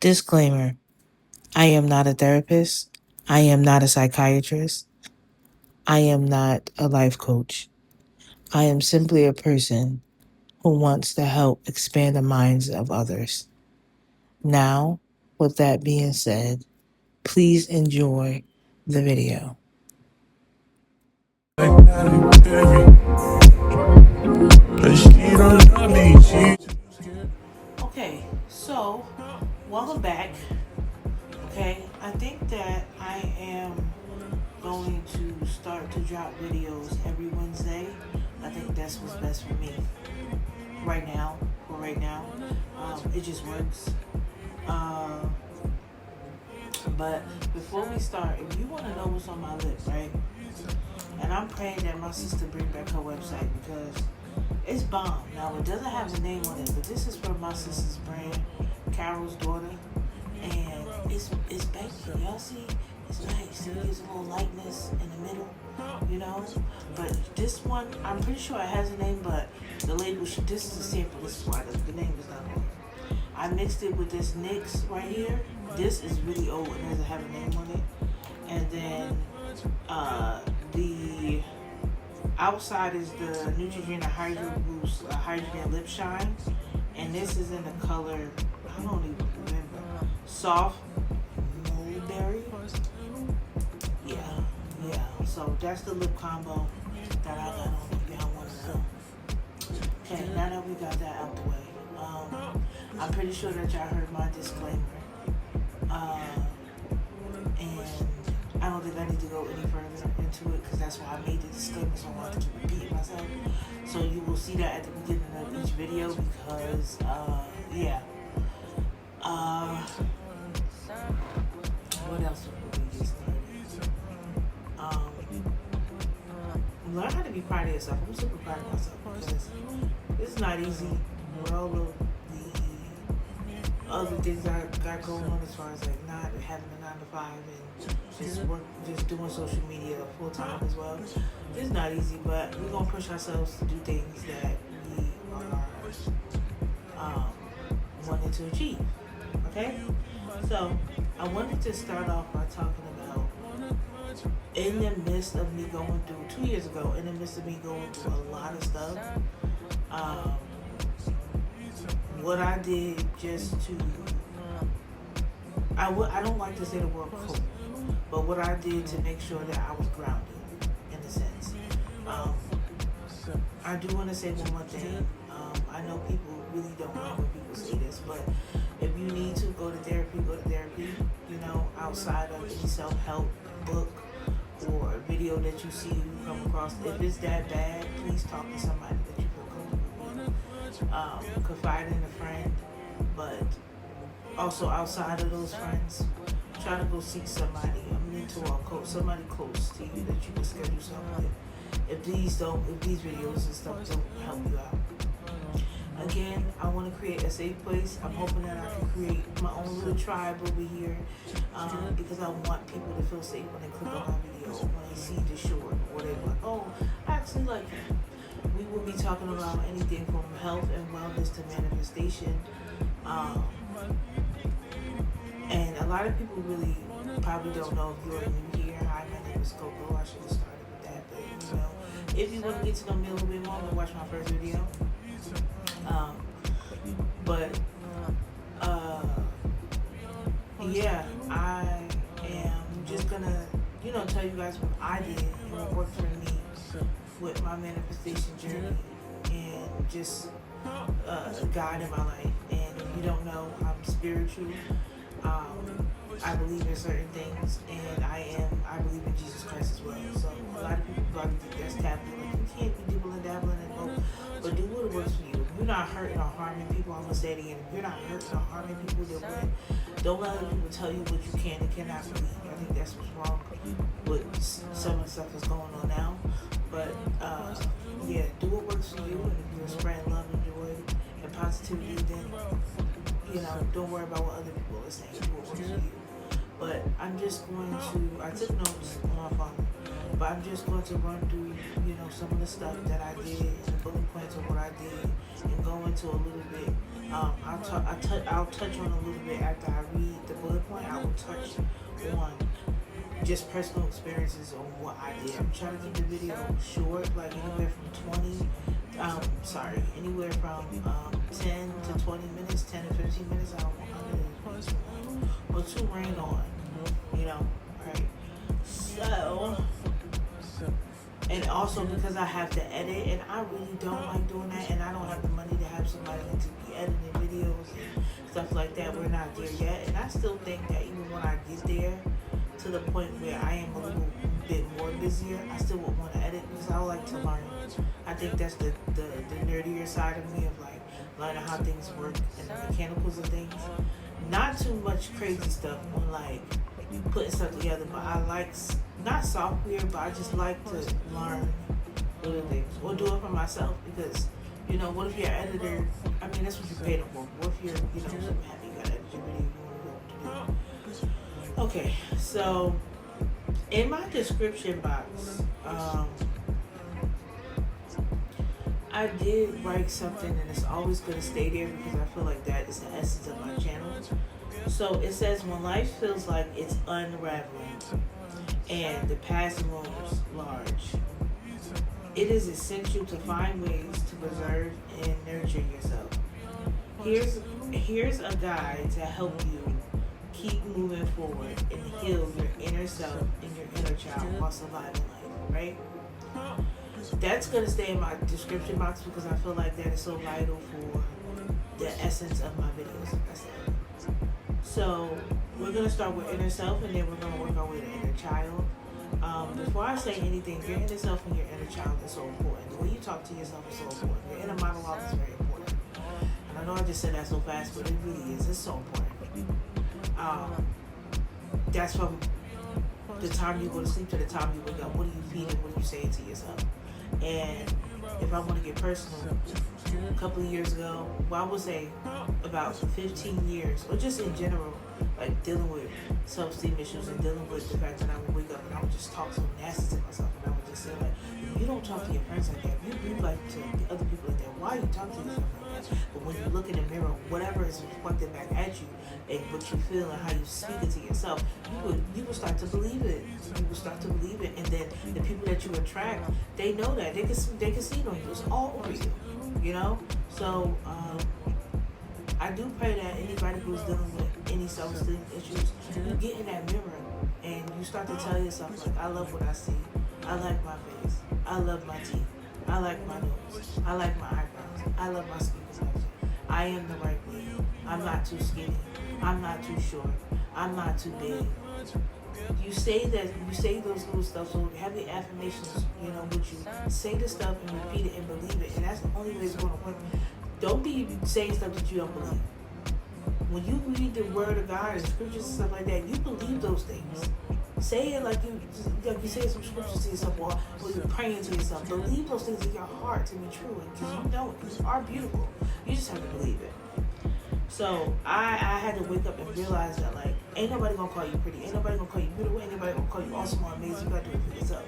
Disclaimer: I am not a therapist. I am not a psychiatrist. I am not a life coach. I am simply a person who wants to help expand the minds of others. Now, with that being said, please enjoy the video. Okay, so welcome back. Okay, I think that I am going to start to drop videos every Wednesday. I think that's what's best for me right now. For right now, it just works. But before we start, if you want to know what's on my lip, right? And I'm praying that my sister bring back her website because it's bomb. Now it doesn't have the name on it, but this is from my sister's brand, Carol's daughter, and it's banky. Y'all see? It's nice. It gives a little lightness in the middle, you know. But this one, I'm pretty sure it has a name, but the label. This is a sample. This is why the name is not on it. I mixed it with this NYX right here. This is really old and doesn't have a name on it. And then the outside is the Neutrogena Hydro Boost Hydrogen Lip Shine. And this is in the color, I don't even remember, Soft Mulberry. Yeah. So that's the lip combo that I got on if y'all want to know. Okay, now that we got that out the way, I'm pretty sure that y'all heard my disclaimer. And I don't think I need to go any further into it because that's why I made the disclaimer, so I want to keep repeating myself. So you will see that at the beginning of each video because, what else would we get started? Learn how to be proud of yourself. I'm super proud of myself because it's not easy with all of the other things I got going on as far as like not having a 9 to 5 and just doing social media full time as well. It's not easy, but we're gonna push ourselves to do things that we are wanting to achieve. Okay, so I wanted to start off by talking about in the midst of me going through 2 years ago, in the midst of me going through a lot of stuff. What I did just to, I don't like to say the word cope, but what I did to make sure that I was grounded, in a sense. I do want to say one more thing. I know people really don't like when people say this, but if you need to go to therapy, go to therapy. You know, outside of any self-help book or a video that you see you come across. If it's that bad, please talk to somebody that you feel comfortable with. Confide in a friend, but also outside of those friends, try to go seek somebody, a mentor or coach, somebody close to you that you can schedule something with. If these videos and stuff don't help you out. Again, I want to create a safe place. I'm hoping that I can create my own little tribe over here because I want people to feel safe when they click on my video, when they see the short, or they're like, oh, I actually like it. We will be talking about anything from health and wellness to manifestation. And a lot of people really probably don't know if you're new here. Hi, my name is Coco. I should have started with that. But, you know, if you want to get to know me a little bit more, go watch my first video. I am just going to, tell you guys what I did and what worked for me with my manifestation journey and just God in my life. And if you don't know, I'm spiritual. I believe in certain things, and I believe in Jesus Christ as well. So a lot of people probably think that's taboo. Like, you can't be dibbling dabbling and go, but do what works for you. If you're not hurting or harming people, I'm gonna say it again. If you're not hurting or harming people, then don't let other people tell you what you can and cannot believe. I think that's what's wrong with some of the stuff that's going on now. But do what works for you, and if you're spreading love and joy and positivity, then don't worry about what other people are saying. Do what works for you. But I'm just going to, I took notes on my phone, but I'm just going to run through, some of the stuff that I did and the bullet points of what I did and go into a little bit. I'll touch on a little bit after I read the bullet point. I will touch on just personal experiences on what I did. I'm trying to keep the video short, like anywhere from 10 to 20 minutes, 10 to 15 minutes. I don't want to or too rain on, right? So, and also because I have to edit, and I really don't like doing that, and I don't have the money to have somebody to be editing videos and stuff like that. We're not there yet, and I still think that even when I get there, to the point where I am a little bit more busier, I still would want to edit because I would like to learn. I think that's the nerdier side of me, of like learning how things work and the mechanicals of things. Not too much crazy stuff on like putting stuff together, but I like not software, but I just like to learn little things or do it for myself because what if you're an editor? I mean, that's what you pay them for. What if you're something happy you gotta edit your video, you want to do. Okay, so in my description box, I did write something, and it's always going to stay there because I feel like that is the essence of my channel. So it says, when life feels like it's unraveling and the past looms large, it is essential to find ways to preserve and nurture yourself. Here's a guide to help you keep moving forward and heal your inner self and your inner child while surviving life, right? That's going to stay in my description box because I feel like that is so vital for the essence of my videos, like I said. So we're going to start with inner self, and then we're going to work our way to inner child. Before I say anything, your inner self and your inner child is so important. The way you talk to yourself is so important. Your inner monologue is very important. And I know I just said that so fast, but it really is. It's so important. That's from the time you go to sleep to the time you wake up. What are you feeding? What are you saying to yourself? And if I want to get personal, a couple of years ago, well, I would say about 15 years, or just in general, like dealing with self-esteem issues and dealing with the fact that I would wake up and I would just talk so nasty to myself, and I would just say like, you don't talk to your friends like that. You like to the other people like that. Why you talk to yourself like that? But when you look in the mirror, whatever is reflected back at you and what you feel and how you speak it to yourself, you will start to believe it. You will start to believe it, and then the people that you attract, they know that they can see it on you. It's all over you, So I do pray that anybody who's dealing with any self-esteem issues, you get in that mirror and you start to tell yourself like, I love what I see. I like my face. I love my teeth. I like my nose. I like my eyebrows. I love my skin complexion. I am the right weight. I'm not too skinny. I'm not too short. I'm not too big. You say those little stuff, so have the affirmations, with you. Say the stuff and repeat it and believe it, and that's the only way it's going to work. Don't be saying stuff that you don't believe. When you read the word of God and scriptures and stuff like that, you believe those things. Say it like you say some scriptures to yourself, or you're praying to yourself. Believe those things in your heart to be true, because you are beautiful. You just have to believe it. So I had to wake up and realize that like, ain't nobody gonna call you pretty, ain't nobody gonna call you beautiful, ain't nobody gonna call you awesome or amazing. You gotta do it for yourself.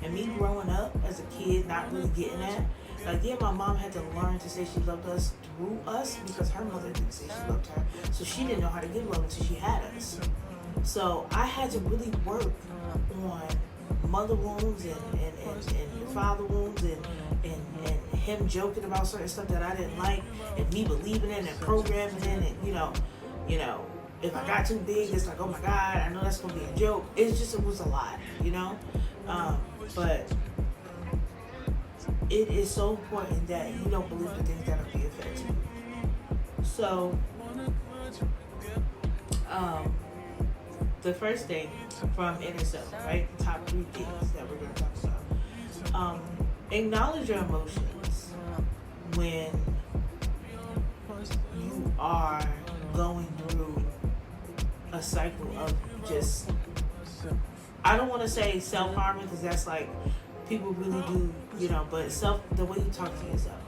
And me growing up as a kid, not really getting that, like, yeah, my mom had to learn to say she loved us through us because her mother didn't say she loved her, so she didn't know how to give love until she had us. So I had to really work on mother wounds and father wounds and him joking about certain stuff that I didn't like, and me believing in and programming in, and if I got too big, it's like, oh my God, I know that's gonna be a joke. It was a lot, but it is so important that you don't believe the things that are being fed to you. So, the first thing from inner self, right? The top 3 things that we're going to talk about. Acknowledge your emotions when you are going through a cycle of just, I don't want to say self-harming because that's like, people really do, but the way you talk to yourself.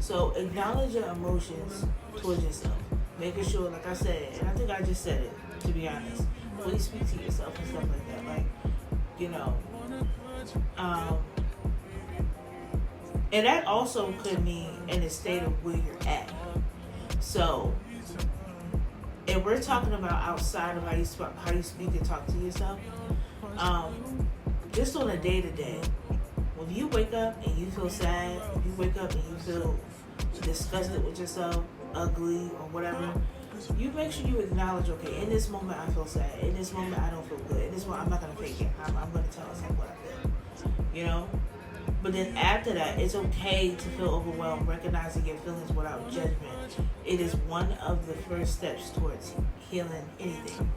So acknowledge your emotions towards yourself. Making sure, like I said, and I think I just said it, to be honest, What do you speak to yourself and stuff like that? Like, you know, um, and that also could mean in the state of where you're at. So, if we're talking about outside of how you speak and talk to yourself, just on a day to day, when you wake up and you feel sad, if you wake up and you feel disgusted with yourself, ugly or whatever, you make sure you acknowledge, okay, in this moment I feel sad, in this moment I don't feel good, in this moment I'm not gonna fake it. I'm gonna tell myself what I feel, you know. But then after that, it's okay to feel overwhelmed, recognizing your feelings without judgment. It is one of the first steps towards healing anything.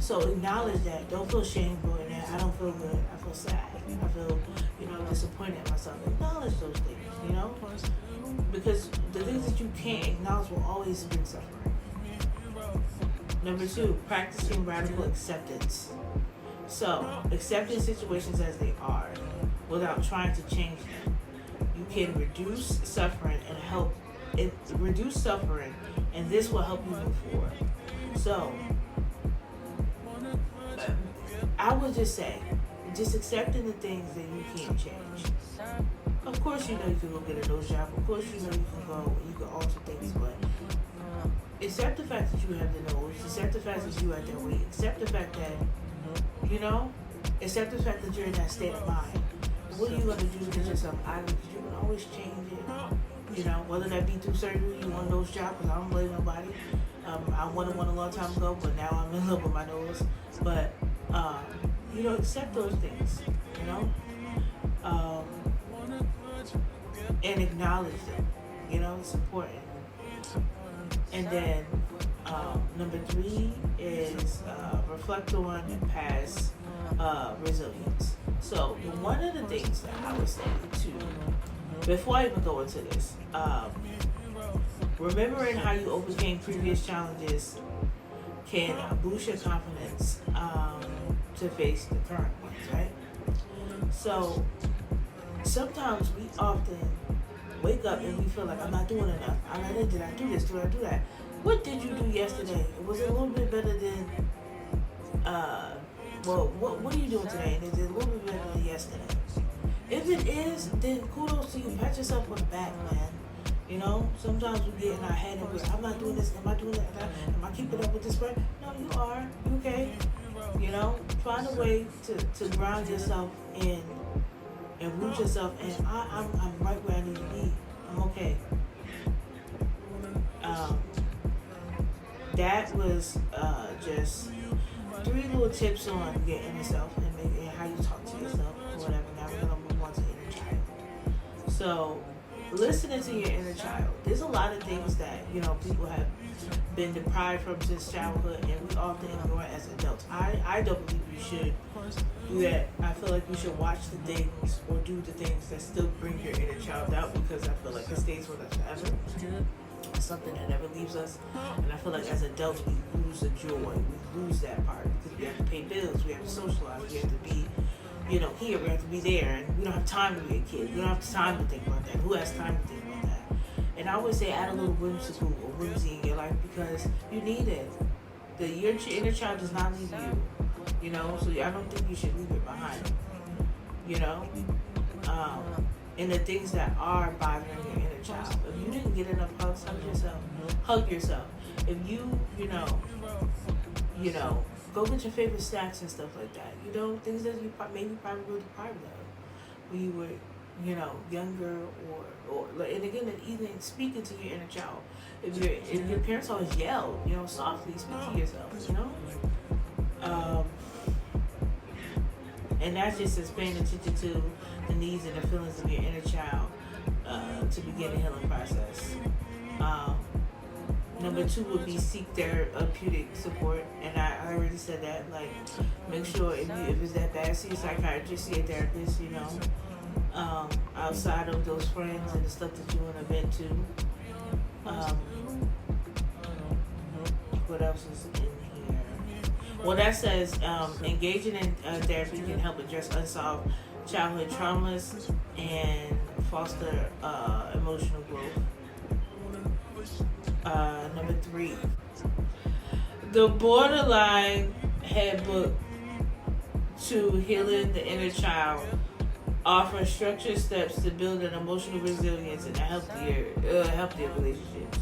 So acknowledge that. Don't feel shame doing that. I don't feel good. I feel sad. I feel, disappointed in myself. Acknowledge those things, because the things that you can't acknowledge will always bring suffering. Number 2, practicing radical acceptance. So, accepting situations as they are without trying to change them. You can reduce suffering and this will help you move forward. So, I would just say, just accepting the things that you can't change. Of course, you can go get a nose job. Of course, you can alter things, but accept the fact that you have the nose. Accept the fact that you are that weight. Accept the fact that, accept the fact that you're in that state of mind. What are you going to do to get yourself out of it? Because you can always change it. Whether that be through surgery, you want a nose job, because I don't blame nobody. I wanted one a long time ago, but now I'm in love with my nose. But, accept those things, and acknowledge them. It's important. And then number 3 is reflect on past resilience. So one of the things that I would say before I even go into this, remembering how you overcame previous challenges can boost your confidence to face the current ones, right? So sometimes we often wake up and we feel like, I'm not doing enough. Did I do this? Did I do that? What did you do yesterday? Was it a little bit better than, what are you doing today? And is it a little bit better than yesterday? If it is, then kudos to you. Pat yourself on the back, man. Sometimes we get in our head and we're like, I'm not doing this, am I doing that? Am I keeping up with this friend? No, you are. You okay? Find a way to ground yourself in and root yourself in. I'm right where I need to be. I'm okay. That was just 3 little tips on your inner self and how you talk to yourself or whatever. Now we're going to move on to inner child. So, listening to your inner child. There's a lot of things that, people have been deprived from since childhood, and we often ignore it as adults. I don't believe you should do that. I feel like you should watch the things or do the things that still bring your inner child out, because I feel like it stays with us forever. It's something that never leaves us, and I feel like as adults we lose the joy. We lose that part because we have to pay bills, we have to socialize, we have to be here, we have to be there, and we don't have time to be a kid. We don't have time to think about that. Who has time to think about that? And I always say add a little whimsical or whimsy in your life because you need it. Your inner child does not leave you, so I don't think you should leave it behind, and the things that are bothering your inner child. If you didn't get enough hugs, hug yourself. If you, go get your favorite snacks and stuff like that. Things that you probably were deprived of when you were, younger or and again, even speaking to your inner child. If your parents always yell, softly speak to yourself, and that's just as paying attention to the needs and the feelings of your inner child to begin the healing process. Number 2 would be seek therapeutic support, and I already said that. Like, make sure if it's that bad, see a psychiatrist, see a therapist. Outside of those friends and the stuff that you want to vent to. What else is in here? Well, that says engaging in therapy can help address unsolved childhood traumas and foster emotional growth. Number 3, The Borderline Handbook to Healing the Inner Child offers structured steps to build an emotional resilience and a healthier relationships.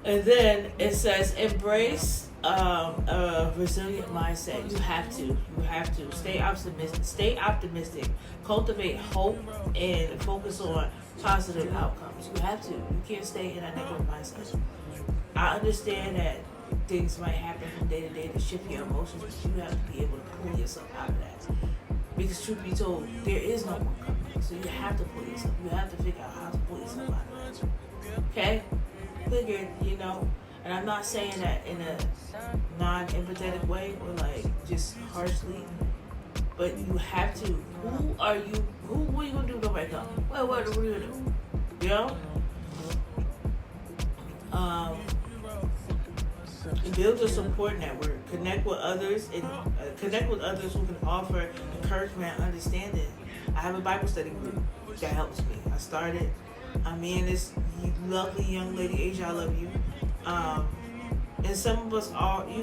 And then it says embrace a resilient mindset. You have to stay optimistic, cultivate hope, and focus on positive outcomes. You have to. You can't stay in a negative mindset. I understand that things might happen from day to day to shift your emotions, but you have to be able to pull yourself out of that. Because truth be told, there is no one coming. So you have to pull yourself. You have to figure out how to pull yourself out of that. Okay? Figured, and I'm not saying that in a non-empathetic way or like just harshly, but you have to. What are you gonna do to wake up? What are you gonna do? Build a support network. Connect with others who can offer encouragement and understanding. I have a Bible study group that helps me. I started. Me and this lovely young lady, Asia, I love you. And some of us all, we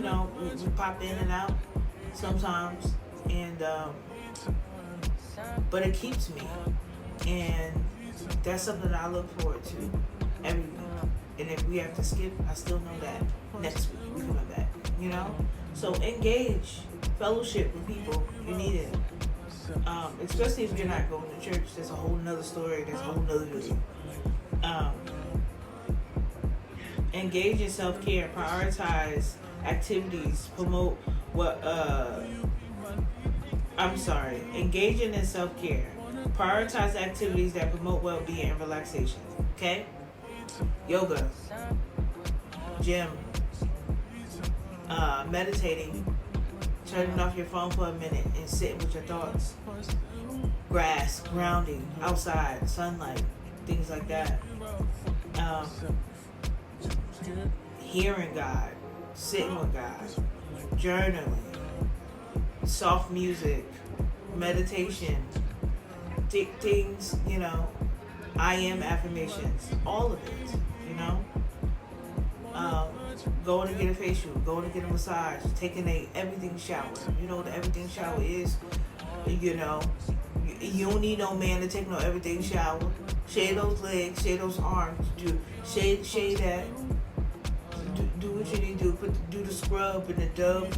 pop in and out sometimes, and but it keeps me, and that's something that I look forward to every week. And if we have to skip, I still know that next week we're coming back. So engage, fellowship with people. You need it, especially if you're not going to church. That's a whole nother story. That's a whole nother video. Engage in self-care. Prioritize activities. Engaging in self-care. Prioritize activities that promote well-being and relaxation. Okay? Yoga. Gym. Meditating. Turning off your phone for a minute and sitting with your thoughts. Grass. Grounding. Outside. Sunlight. Things like that. Hearing God, sitting with God, journaling, soft music, meditation, things, I am affirmations, all of it, going to get a facial, going to get a massage, taking a everything shower. You know what the everything shower is? You don't need no man to take no everything shower. Shave those legs, shave those arms, shave that. Do what you need to do. Do the scrub and the dub.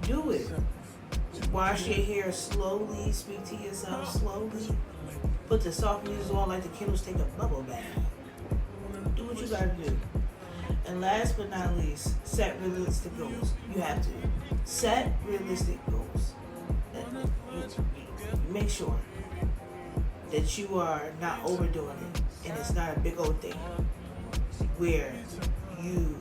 Do it. Wash your hair slowly. Speak to yourself slowly. Put the soft music on like the Kindles take a bubble bath. Do what you gotta do. And last but not least, set realistic goals. You have to set realistic goals. Make sure that you are not overdoing it, and it's not a big old thing where you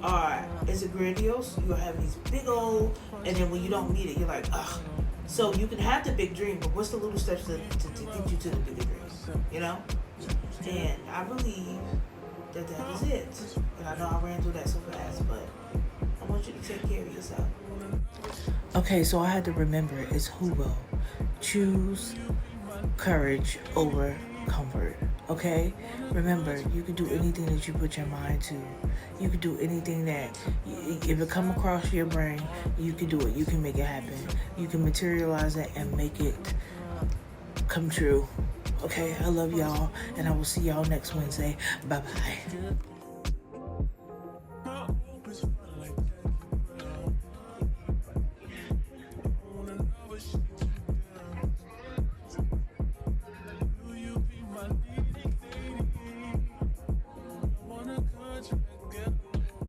are, is it grandiose? You'll have these big old, and then when you don't meet it, you're like, ugh. So you can have the big dream, but what's the little steps to get you to the bigger dream? And I believe that is it. And I know I ran through that so fast, but I want you to take care of yourself. Okay, so I had to remember it's who will choose courage over comfort. Okay, remember, you can do anything that you put your mind to. You can do anything that, if it come across your brain, you can do it. You can make it happen. You can materialize it and make it come true. Okay, I love y'all, and I will see y'all next Wednesday. Bye-bye.